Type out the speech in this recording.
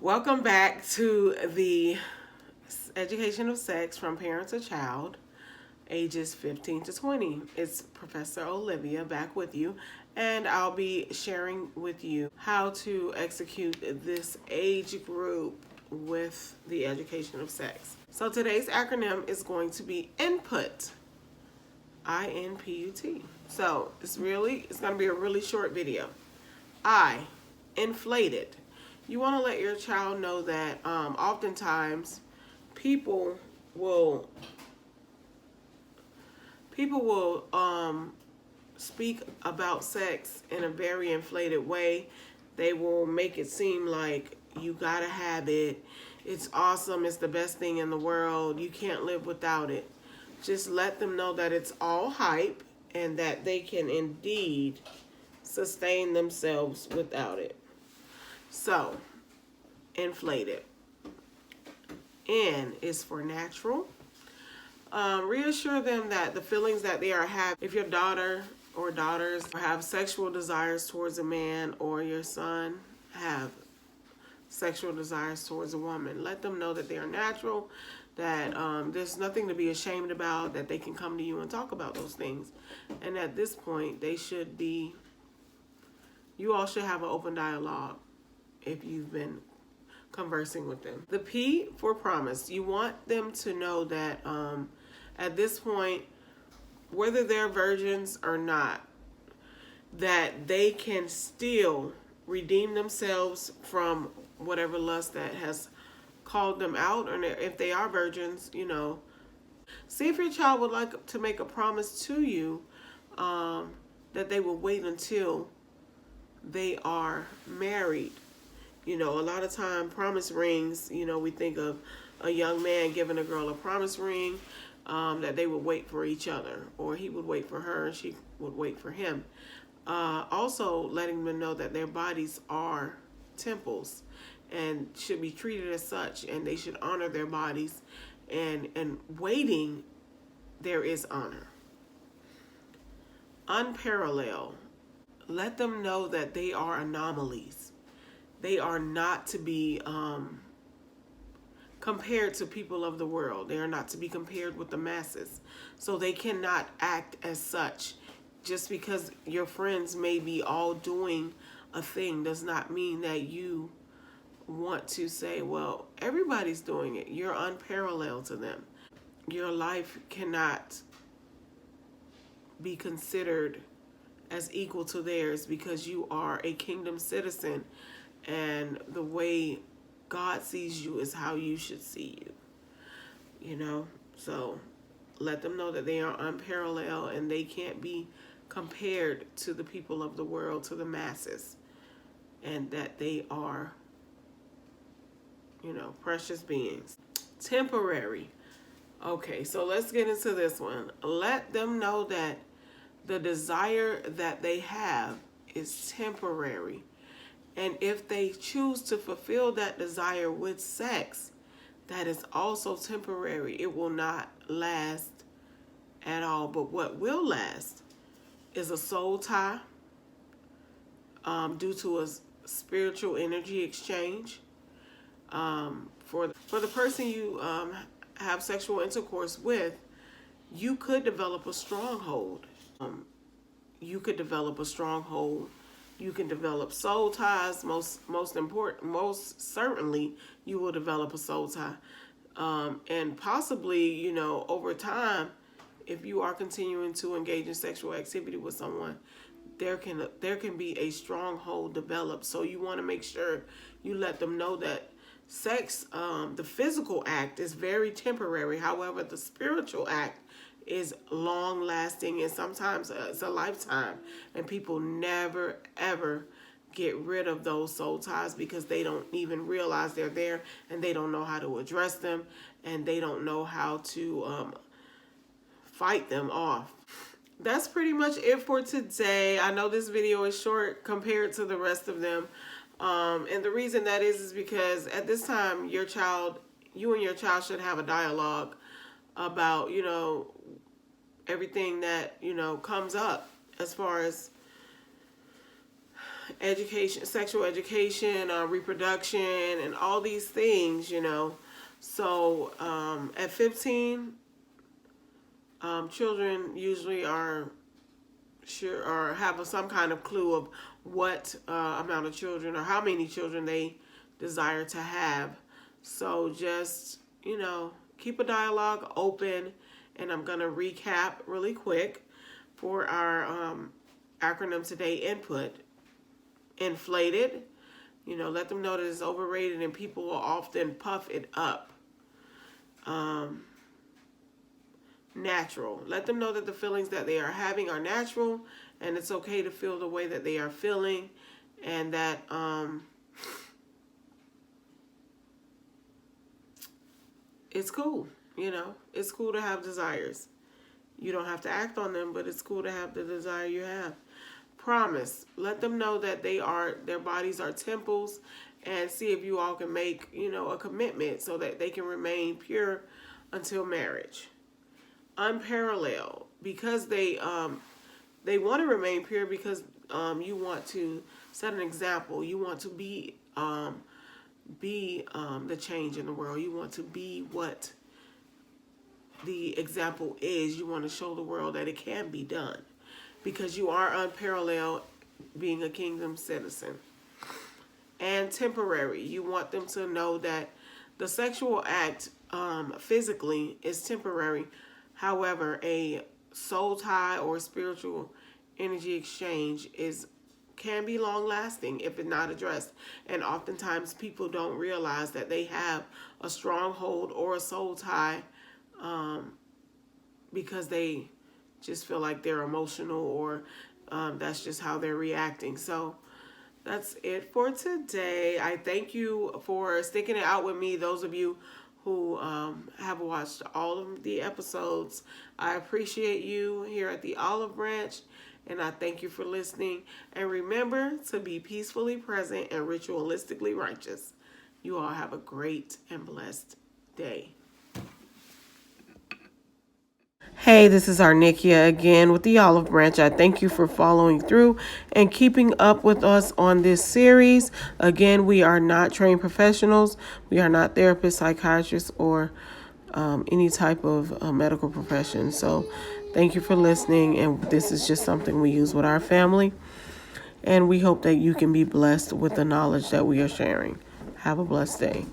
Welcome back to the Education of Sex from Parent to Child, ages 15 to 20. It's Professor Olivia back with you, and I'll be sharing with you how to execute this age group with the education of sex. So today's acronym is going to be INPUT, INPUT. So it's going to be a really short video. Inflated. You want to let your child know that oftentimes people will speak about sex in a very inflated way. They will make it seem like you gotta have it. It's awesome. It's the best thing in the world. You can't live without it. Just let them know that it's all hype and that they can indeed sustain themselves without it. So, inflated. N is for natural. Reassure them that the feelings that they are having, if your daughter or daughters have sexual desires towards a man, or your son have sexual desires towards a woman, let them know that they are natural, that there's nothing to be ashamed about, that they can come to you and talk about those things. And at this point, you all should have an open dialogue if you've been conversing with them. The P for promise. You want them to know that at this point, whether they're virgins or not, that they can still redeem themselves from whatever lust that has called them out, or if they are virgins, see if your child would like to make a promise to you that they will wait until they are married. A lot of time promise rings, we think of a young man giving a girl a promise ring, that they would wait for each other, or he would wait for her and she would wait for him. Also letting them know that their bodies are temples and should be treated as such, and they should honor their bodies, and waiting, there is honor. Unparalleled. Let them know that they are anomalies. They are not to be compared to people of the world. They are not to be compared with the masses. So they cannot act as such. Just because your friends may be all doing a thing does not mean that you want to say, well, everybody's doing it. You're unparalleled to them. Your life cannot be considered as equal to theirs, because you are a kingdom citizen, and the way God sees you is how you should see you. So let them know that they are unparalleled and they can't be compared to the people of the world, to the masses, and that they are, precious beings. Temporary. Okay, so let's get into this one. Let them know that the desire that they have is temporary. And if they choose to fulfill that desire with sex, that is also temporary. It will not last at all. But what will last is a soul tie, due to a spiritual energy exchange. For the person you have sexual intercourse with, you could develop a stronghold. You could develop a stronghold. You can develop soul ties. Most certainly, you will develop a soul tie. And possibly, over time, if you are continuing to engage in sexual activity with someone, there can be a stronghold developed. So you want to make sure you let them know that sex, the physical act, is very temporary. However, the spiritual act is long lasting, and sometimes it's a lifetime, and people never ever get rid of those soul ties because they don't even realize they're there, and they don't know how to address them, and they don't know how to fight them off. That's pretty much it for today. I know this video is short compared to the rest of them, and the reason that is because at this time you and your child should have a dialogue about everything that comes up as far as education, sexual education, reproduction, and all these things, So at 15, children usually are sure or have some kind of clue of what amount of children or how many children they desire to have. So just, keep a dialogue open. And I'm going to recap really quick for our acronym today: input, inflated. Let them know that it's overrated and people will often puff it up. Natural. Let them know that the feelings that they are having are natural and it's okay to feel the way that they are feeling, and that it's cool. It's cool to have desires. You don't have to act on them, but it's cool to have the desire you have. Promise. Let them know that their bodies are temples, and see if you all can make, a commitment so that they can remain pure until marriage. Unparalleled, because they want to remain pure because you want to set an example. You want to be the change in the world. You want to be what the example is. You want to show the world that it can be done because you are unparalleled, being a kingdom citizen. And temporary. You want them to know that the sexual act physically is temporary. However, a soul tie or spiritual energy exchange can be long lasting if it's not addressed. And oftentimes people don't realize that they have a stronghold or a soul tie because they just feel like they're emotional, or that's just how they're reacting. So that's it for today. I thank you for sticking it out with me. Those of you who have watched all of the episodes, I appreciate you here at the Olive Branch, and I thank you for listening. And remember to be peacefully present and ritualistically righteous. You all have a great and blessed day. Hey, this is Arnikia again with the Olive Branch. I thank you for following through and keeping up with us on this series. Again, we are not trained professionals. We are not therapists, psychiatrists, or any type of medical profession. So thank you for listening. And this is just something we use with our family. And we hope that you can be blessed with the knowledge that we are sharing. Have a blessed day.